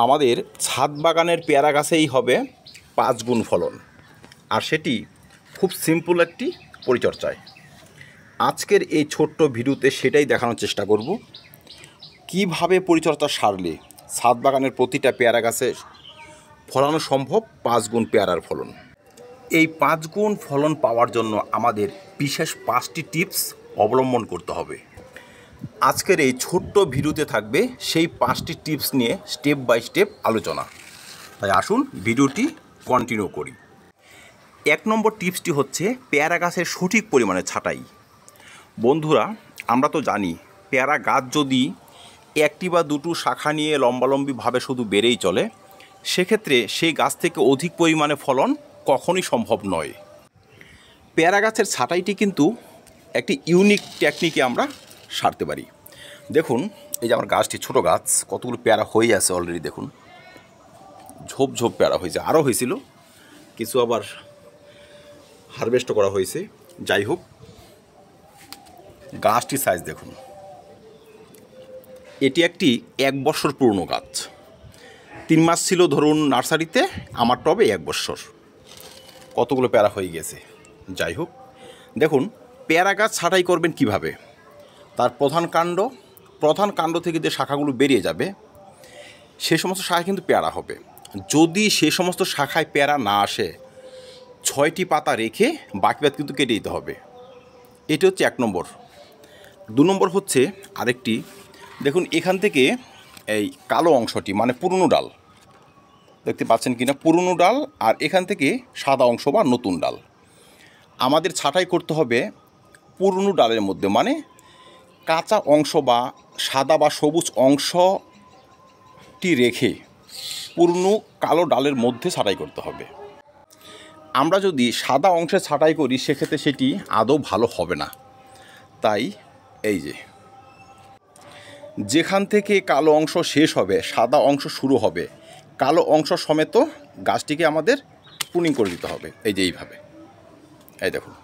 আমাদের ছাদ বাগানের পেয়ারা গাছেই হবে 5 গুণ ফলন, আর সেটি খুব সিম্পল একটি পরিচর্যায়। আজকের এই ছোট্ট ভিডিওতে সেটাই দেখানোর চেষ্টা করব, কিভাবে পরিচর্যা সারলে ছাদ বাগানের প্রতিটা পেয়ারা গাছে ফলানো সম্ভব 5 গুণ পেয়ারার ফলন। এই 5 গুণ ফলন পাওয়ার জন্য আমাদের বিশেষ 5টি টিপস অবলম্বন করতে হবে। আজকের এই ছোট্ট ভিডিওতে থাকবে সেই 5টি টিপস নিয়ে স্টেপ বাই স্টেপ আলোচনা। তাই আসুন ভিডিওটি কন্টিনিউ করি। 1 নম্বর টিপসটি হচ্ছে পেয়ারা গাছের সঠিক পরিমাণে ছাঁটাই। বন্ধুরা, আমরা তো জানি পেয়ারা গাছ যদি একটি বা দুটো শাখা নিয়ে লম্বালম্বিভাবে শুধু বেড়েই চলে, সেক্ষেত্রে সেই গাছ থেকে অধিক পরিমাণে ফলন কখনই সম্ভব নয়। পেয়ারা গাছের ছাঁটাইটি কিন্তু একটি ইউনিক টেকনিকে আমরা সারতে পারি। দেখুন, এই যে আমার গাছটি ছোট গাছ, কতগুলো পেয়ারা হয়ে আছে অলরেডি। দেখুন, ঝোপ ঝোপ পেয়ারা হয়েছে, আরও হয়েছিল, কিছু আবার হারভেস্টও করা হয়েছে। যাই হোক, গাছটির সাইজ দেখুন, এটি একটি 1 বছর পুরনো গাছ। 3 মাস ছিল ধরুন নার্সারিতে, আমার টবে 1 বছর, কতগুলো পেয়ারা হয়ে গেছে। যাই হোক, দেখুন পেয়ারা গাছ ছাঁটাই করবেন কিভাবে। তার প্রধান কাণ্ড থেকে যে শাখাগুলো বেরিয়ে যাবে, সে সমস্ত শাখায় কিন্তু পেয়ারা হবে। যদি সে সমস্ত শাখায় পেয়ারা না আসে, 6টি পাতা রেখে বাকি পাতা কিন্তু কেটে দিতে হবে। এটি হচ্ছে 1 নম্বর। 2 নম্বর হচ্ছে আরেকটি, দেখুন এখান থেকে এই কালো অংশটি মানে পুরনো ডাল দেখতে পাচ্ছেন কিনা, পুরনো ডাল, আর এখান থেকে সাদা অংশ বা নতুন ডাল আমাদের ছাঁটাই করতে হবে। পুরনো ডালের মধ্যে মানে কাঁচা অংশ বা সাদা বা সবুজ অংশটি রেখে পুরনো কালো ডালের মধ্যে ছাঁটাই করতে হবে। আমরা যদি সাদা অংশে ছাঁটাই করি, সেক্ষেত্রে সেটি আদৌ ভালো হবে না। তাই এই যেখান থেকে কালো অংশ শেষ হবে, সাদা অংশ শুরু হবে, কালো অংশ সমেত গাছটিকে আমাদের প্রুনিং করে দিতে হবে। এই যে এইভাবে, এই দেখুন,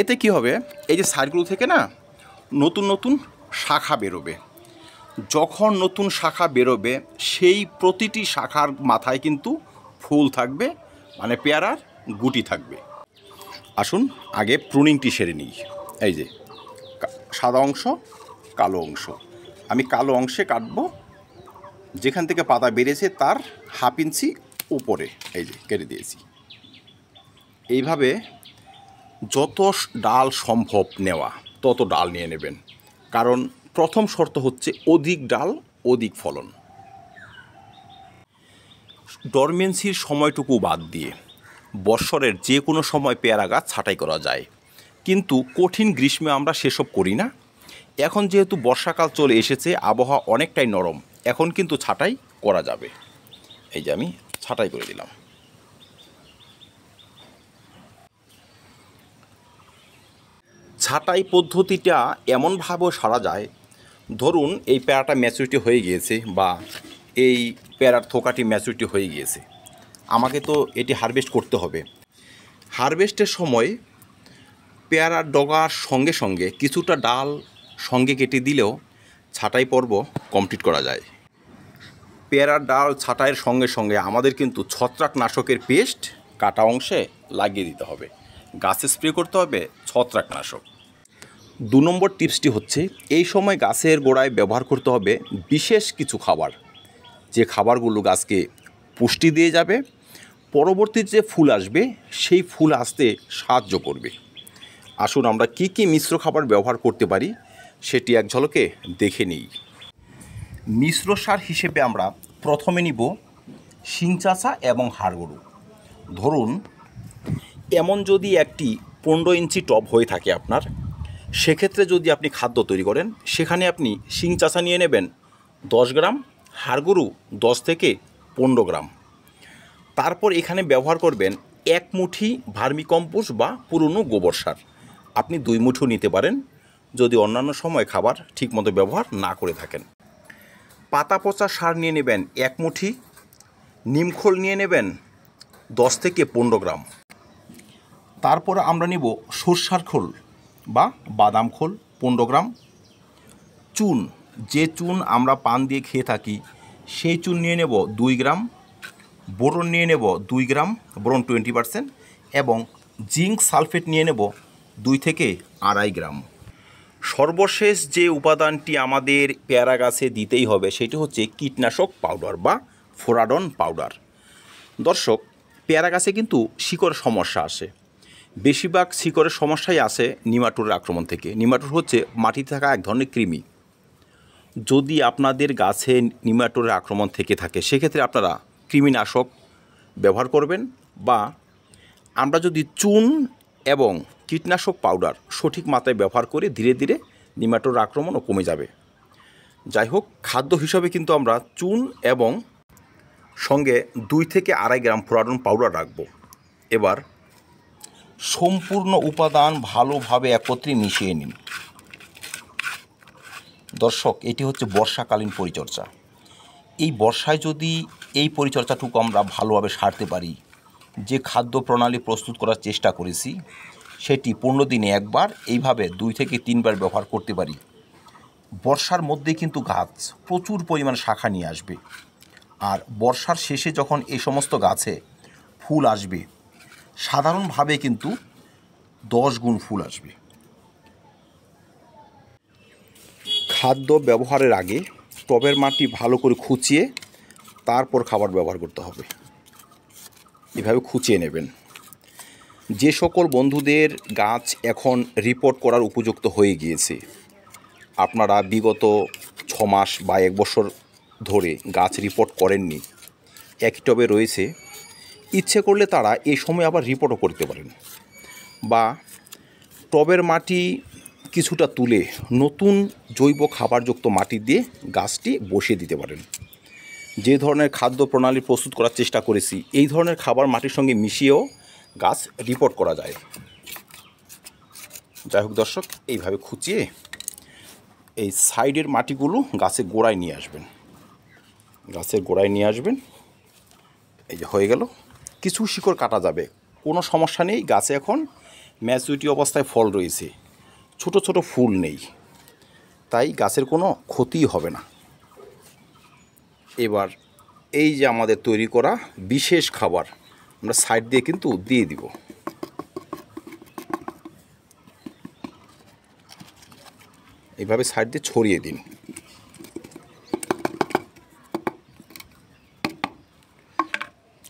এতে কি হবে, এই যে সাইডগুলো থেকে না নতুন নতুন শাখা বেরোবে। যখন নতুন শাখা বেরোবে, সেই প্রতিটি শাখার মাথায় কিন্তু ফুল থাকবে, মানে পেয়ারার গুটি থাকবে। আসুন আগে প্রুনিংটি সেরে নিই। এই যে সাদা অংশ, কালো অংশ, আমি কালো অংশে কাটবো, যেখান থেকে পাতা বেরিয়েছে তার 1/2 ইঞ্চি উপরে এই যে কেটে দিয়েছি। এইভাবে যত ডাল সম্ভব নেওয়া তত ডাল নিয়ে নেবেন, কারণ প্রথম শর্ত হচ্ছে অধিক ডাল অধিক ফলন। ডরমেন্সির সময়টুকু বাদ দিয়ে বৎসরের যে কোনো সময় পেয়ারা গাছ ছাঁটাই করা যায়, কিন্তু কঠিন গ্রীষ্মে আমরা সেসব করি না। এখন যেহেতু বর্ষাকাল চলে এসেছে, আবহাওয়া অনেকটাই নরম, এখন কিন্তু ছাঁটাই করা যাবে। এই যে আমি ছাঁটাই করে দিলাম। ছাঁটাই পদ্ধতিটা এমনভাবেও সারা যায়, ধরুন এই পেয়ারাটা ম্যাচুরিটি হয়ে গিয়েছে বা এই পেয়ারার থোকাটি ম্যাচুরিটি হয়ে গিয়েছে, আমাকে তো এটি হারভেস্ট করতে হবে। হারভেস্টের সময় পেয়ারার ডগার সঙ্গে সঙ্গে কিছুটা ডাল সঙ্গে কেটে দিলেও ছাঁটাই পর্ব কমপ্লিট করা যায়। পেয়ারার ডাল ছাঁটাইয়ের সঙ্গে সঙ্গে আমাদের কিন্তু ছত্রাকনাশকের পেস্ট কাটা অংশে লাগিয়ে দিতে হবে, গাছে স্প্রে করতে হবে ছত্রাকনাশক। 2 নম্বর টিপসটি হচ্ছে, এই সময় গাছের গোড়ায় ব্যবহার করতে হবে বিশেষ কিছু খাবার, যে খাবারগুলো গাছকে পুষ্টি দিয়ে যাবে, পরবর্তী যে ফুল আসবে সেই ফুল আসতে সাহায্য করবে। আসুন আমরা কি কি মিশ্র খাবার ব্যবহার করতে পারি সেটি এক ঝলকে দেখে নিই। মিশ্র সার হিসেবে আমরা প্রথমে নিব শিং চাষা এবং হাড় গরু। ধরুন এমন যদি একটি 15 ইঞ্চি টব হয়ে থাকে আপনার, সেক্ষেত্রে যদি আপনি খাদ্য তৈরি করেন, সেখানে আপনি শিং চাষা নিয়ে নেবেন 10 গ্রাম, হাড় গরু 10 থেকে 15 গ্রাম। তারপর এখানে ব্যবহার করবেন 1 মুঠি ভার্মিকম্পোস্ট বা পুরনো গোবর সার। আপনি 2 মুঠো নিতে পারেন যদি অন্যান্য সময় খাবার ঠিকমতো ব্যবহার না করে থাকেন। পাতা পচা সার নিয়ে নেবেন 1 মুঠি, নিমখোল নিয়ে নেবেন 10 থেকে 15 গ্রাম। তারপর আমরা নেব সরষার খোল বা বাদাম খোল 15 গ্রাম, চুন, যে চুন আমরা পান দিয়ে খেয়ে থাকি সেই চুন নিয়ে নেব 2 গ্রাম, বোরন নিয়ে নেব 2 গ্রাম, বোরন 20%, এবং জিঙ্ক সালফেট নিয়ে নেব 2 থেকে 2.5 গ্রাম। সর্বশেষ যে উপাদানটি আমাদের পেয়ারা গাছে দিতেই হবে সেটি হচ্ছে কীটনাশক পাউডার বা ফোরাডন পাউডার। দর্শক, পেয়ারা গাছে কিন্তু শিকড়ের সমস্যা আসে। বেশিরভাগ শিকড়ের সমস্যাই আসে নিমাটোরের আক্রমণ থেকে। নিমাটোর হচ্ছে মাটিতে থাকা এক ধরনের কৃমি। যদি আপনাদের গাছে নিমাটোরের আক্রমণ থেকে থাকে সেক্ষেত্রে আপনারা কৃমিনাশক ব্যবহার করবেন, বা আমরা যদি চুন এবং কীটনাশক পাউডার সঠিক মাত্রায় ব্যবহার করে ধীরে ধীরে নিমাটোরের আক্রমণও কমে যাবে। যাই হোক, খাদ্য হিসাবে কিন্তু আমরা চুন এবং সঙ্গে 2 থেকে 2.5 গ্রাম ফোরাডন পাউডার রাখব। এবার সম্পূর্ণ উপাদান ভালোভাবে একত্রে মিশিয়ে নিন। দর্শক, এটি হচ্ছে বর্ষাকালীন পরিচর্যা। এই বর্ষায় যদি এই পরিচর্যাটুকু আমরা ভালোভাবে সারতে পারি, যে খাদ্য প্রণালী প্রস্তুত করার চেষ্টা করেছি সেটি 15 দিনে একবার এইভাবে 2 থেকে 3 বার ব্যবহার করতে পারি, বর্ষার মধ্যে কিন্তু গাছ প্রচুর পরিমাণ শাখা নিয়ে আসবে। আর বর্ষার শেষে যখন এই সমস্ত গাছে ফুল আসবে, সাধারণভাবে কিন্তু 10 গুণ ফুল আসবে। খাদ্য ব্যবহারের আগে টবের মাটি ভালো করে খুঁচিয়ে তারপর খাবার ব্যবহার করতে হবে। এভাবে খুঁচিয়ে নেবেন। যে সকল বন্ধুদের গাছ এখন রিপোর্ট করার উপযুক্ত হয়ে গিয়েছে, আপনারা বিগত 6 মাস বা 1 বছর ধরে গাছ রিপোর্ট করেননি, একই টবে রয়েছে, ইচ্ছে করলে তারা এই সময় আবার রিপোর্টও করতে পারেন, বা টবের মাটি কিছুটা তুলে নতুন জৈব খাবারযুক্ত মাটি দিয়ে গাছটি বসিয়ে দিতে পারেন। যে ধরনের খাদ্য প্রণালী প্রস্তুত করার চেষ্টা করেছি এই ধরনের খাবার মাটির সঙ্গে মিশিয়েও গাছ রিপোর্ট করা যায়। যাই হোক দর্শক, এইভাবে খুঁচিয়ে এই সাইডের মাটিগুলো গাছের গোড়ায় নিয়ে আসবেন। গাছের গোড়ায় নিয়ে আসবেন। এই যে হয়ে গেল। কিছু শিকড় কাটা যাবে, কোনো সমস্যা নেই। গাছে এখন ম্যাচুরিটি অবস্থায় ফল রয়েছে, ছোট ছোট ফুল নেই, তাই গাছের কোনো ক্ষতিই হবে না। এবার এই যে আমাদের তৈরি করা বিশেষ খাবার আমরা সাইড দিয়ে কিন্তু দিয়ে দিব। এইভাবে সাইড দিয়ে ছড়িয়ে দিন।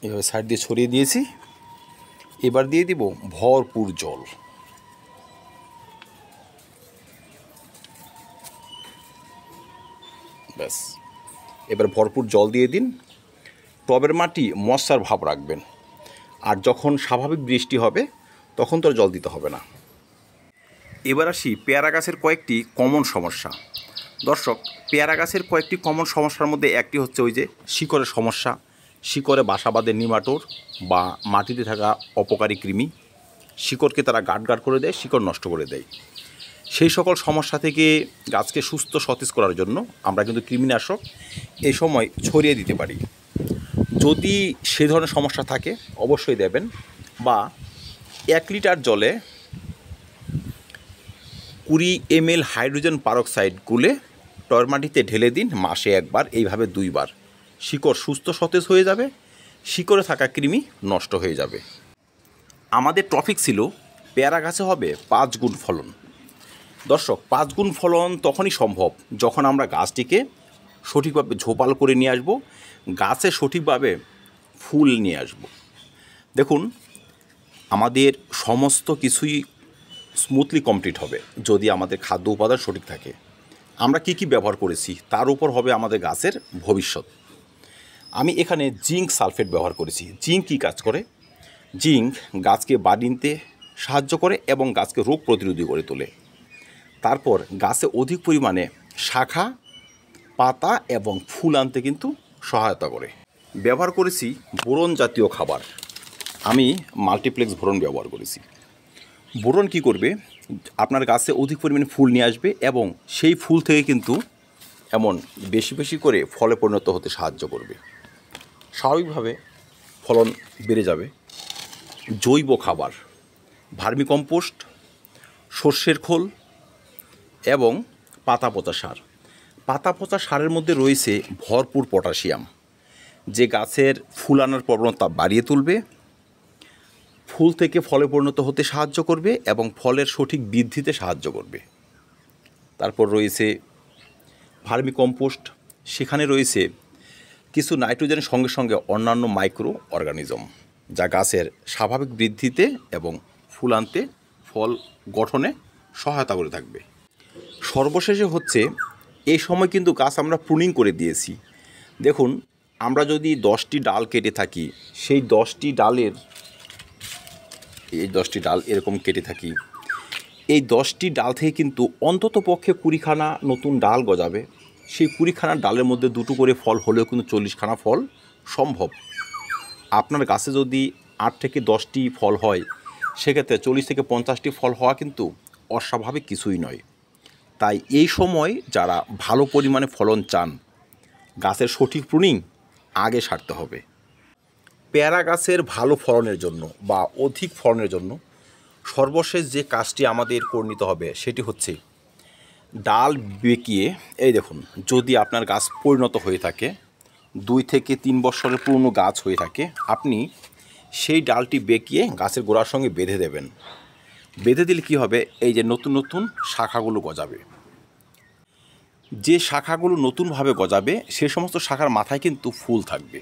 এইভাবে সাইড দিয়ে ছড়িয়ে দিয়েছি। এবার দিয়ে দিব ভরপুর জল। ব্যাস, এবার ভরপুর জল দিয়ে দিন। টবের মাটি মশার ভাব রাখবেন, আর যখন স্বাভাবিক বৃষ্টি হবে তখন তো আর জল দিতে হবে না। এবার আসি পেয়ারা গাছের কয়েকটি কমন সমস্যা। দর্শক, পেয়ারা গাছের কয়েকটি কমন সমস্যার মধ্যে একটি হচ্ছে ওই যে শিকড়ের সমস্যা। শিকড়ে বাসা বাঁধে নিমাটোর বা মাটিতে থাকা অপকারী কৃমি, শিকড়কে তারা গাঁট করে দেয়, শিকড় নষ্ট করে দেয়। সেই সকল সমস্যা থেকে গাছকে সুস্থ সতেজ করার জন্য আমরা কিন্তু কৃমিনাশক এই সময় ছড়িয়ে দিতে পারি। যদি সে ধরনের সমস্যা থাকে অবশ্যই দেবেন, বা 1 লিটার জলে 20 ml হাইড্রোজেন পারক্সাইড গুলে টবের মাটিতে ঢেলে দিন মাসে একবার, এইভাবে 2 বার। শিকড় সুস্থ সতেজ হয়ে যাবে, শিকড়ে থাকা কৃমি নষ্ট হয়ে যাবে। আমাদের টপিক ছিল পেয়ারা গাছে হবে 5 গুণ ফলন। দর্শক, 5 গুণ ফলন তখনই সম্ভব যখন আমরা গাছটিকে সঠিকভাবে ঝোপাল করে নিয়ে আসব, গাছে সঠিকভাবে ফুল নিয়ে আসব। দেখুন, আমাদের সমস্ত কিছুই স্মুথলি কমপ্লিট হবে যদি আমাদের খাদ্য উপাদান সঠিক থাকে। আমরা কি কি ব্যবহার করেছি তার উপর হবে আমাদের গাছের ভবিষ্যৎ। আমি এখানে জিঙ্ক সালফেট ব্যবহার করেছি। জিঙ্ক কী কাজ করে? জিঙ্ক গাছকে বাড়িতে সাহায্য করে এবং গাছকে রোগ প্রতিরোধী করে তোলে। তারপর গাছে অধিক পরিমাণে শাখা, পাতা এবং ফুল আনতে কিন্তু সহায়তা করে। ব্যবহার করেছি বোরন জাতীয় খাবার। আমি মাল্টিপ্লেক্স বোরন ব্যবহার করেছি। বোরন কি করবে? আপনার গাছে অধিক পরিমাণে ফুল নিয়ে আসবে এবং সেই ফুল থেকে কিন্তু এমন বেশি বেশি করে ফলে পরিণত হতে সাহায্য করবে। স্বাভাবিকভাবে ফলন বেড়ে যাবে। জৈব খাবার, ভার্মিকম্পোস্ট, সর্ষের খোল এবং পাতা পচা সার। পাতা পচা সারের মধ্যে রয়েছে ভরপুর পটাশিয়াম, যে গাছের ফুল আনার প্রবণতা বাড়িয়ে তুলবে, ফুল থেকে ফলে পরিণত হতে সাহায্য করবে এবং ফলের সঠিক বৃদ্ধিতে সাহায্য করবে। তারপর রয়েছে ভার্মি কম্পোস্ট, সেখানে রয়েছে কিছু নাইট্রোজেনের সঙ্গে সঙ্গে অন্যান্য মাইক্রো অর্গানিজম, যা গাছের স্বাভাবিক বৃদ্ধিতে এবং ফুল আনতে, ফল গঠনে সহায়তা করে থাকবে। সর্বশেষে হচ্ছে এই সময় কিন্তু গাছ আমরা প্রুনিং করে দিয়েছি। দেখুন, আমরা যদি 10টি ডাল কেটে থাকি, সেই 10টি ডালের এই 10টি ডাল এরকম কেটে থাকি, এই 10টি ডাল থেকে কিন্তু অন্তত পক্ষে 20খানা নতুন ডাল গজাবে। সেই 20খানা ডালের মধ্যে 2টো করে ফল হলেও কিন্তু 40খানা ফল সম্ভব। আপনার গাছে যদি 8 থেকে 10টি ফল হয়, সেক্ষেত্রে 40 থেকে 50টি ফল হওয়া কিন্তু অস্বাভাবিক কিছুই নয়। তাই এই সময় যারা ভালো পরিমাণে ফলন চান, গাছের সঠিক প্রুনিং আগে সারতে হবে। পেয়ারা গাছের ভালো ফলনের জন্য বা অধিক ফলনের জন্য সর্বশেষ যে কাজটি আমাদের করে নিতে হবে সেটি হচ্ছে ডাল বেঁকিয়ে, এই দেখুন, যদি আপনার গাছ পরিণত হয়ে থাকে, 2 থেকে 3 বছরের পুরনো গাছ হয়ে থাকে, আপনি সেই ডালটি বেঁকিয়ে গাছের গোড়ার সঙ্গে বেঁধে দেবেন। বেঁধে দিলে কী হবে, এই যে নতুন নতুন শাখাগুলো গজাবে। যে শাখাগুলো নতুনভাবে গজাবে সে সমস্ত শাখার মাথায় কিন্তু ফুল থাকবে,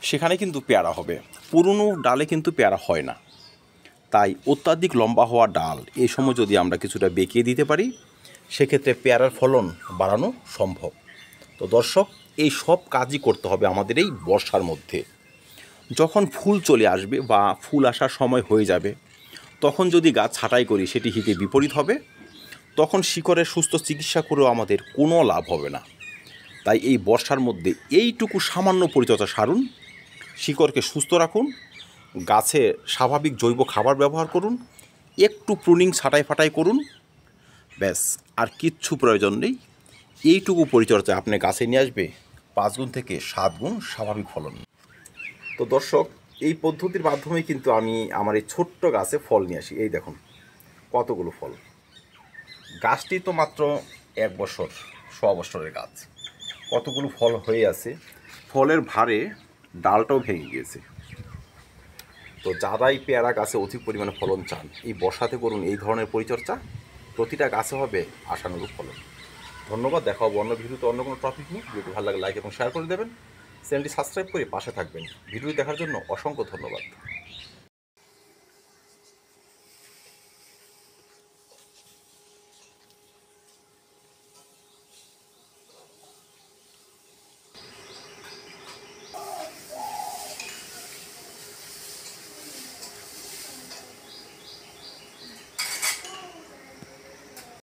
সেখানে কিন্তু পেয়ারা হবে। পুরনো ডালে কিন্তু পেয়ারা হয় না। তাই অত্যাধিক লম্বা হওয়া ডাল এই সময় যদি আমরা কিছুটা বেঁকিয়ে দিতে পারি, সেক্ষেত্রে পেয়ারার ফলন বাড়ানো সম্ভব। তো দর্শক, এই সব কাজই করতে হবে আমাদের এই বর্ষার মধ্যে। যখন ফুল চলে আসবে বা ফুল আসার সময় হয়ে যাবে, তখন যদি গাছ ছাঁটাই করি সেটি হিতে বিপরীত হবে। তখন শিকড়ের সুস্থ চিকিৎসা করেও আমাদের কোনো লাভ হবে না। তাই এই বর্ষার মধ্যে এইটুকু সামান্য পরিচর্যা সারুন, শিকড়কে সুস্থ রাখুন, গাছে স্বাভাবিক জৈব খাবার ব্যবহার করুন, একটু প্রুনিং ছাঁটাই ফাটাই করুন, ব্যাস আর কিচ্ছু প্রয়োজন নেই। এইটুকু পরিচর্যা আপনি গাছে নিয়ে আসবে 5 গুণ থেকে 7 গুণ স্বাভাবিক ফলন। তো দর্শক, এই পদ্ধতির মাধ্যমে কিন্তু আমি আমার এই ছোট্ট গাছে ফল নিয়ে আসি। এই দেখুন কতগুলো ফল। গাছটি তো মাত্র 1 বছর, 100 বছরের গাছ, কতগুলো ফল হয়ে আছে। ফলের ভারে ডালটাও ভেঙে গিয়েছে। তো যারাই পেয়ারা গাছে অধিক পরিমাণে ফলন চান, এই বর্ষাতে করুন এই ধরনের পরিচর্যা, প্রতিটা গাছে হবে আশানুরূপ ফলন। ধন্যবাদ। দেখা হবে অন্য ভিডিওতে অন্য কোনো টপিক নিয়ে। ভিডিওটি ভালো লাগে লাইক এবং শেয়ার করে দেবেন। চ্যানেলটি সাবস্ক্রাইব করে পাশে থাকবেন। ভিডিও দেখার জন্য অসংখ্য ধন্যবাদ।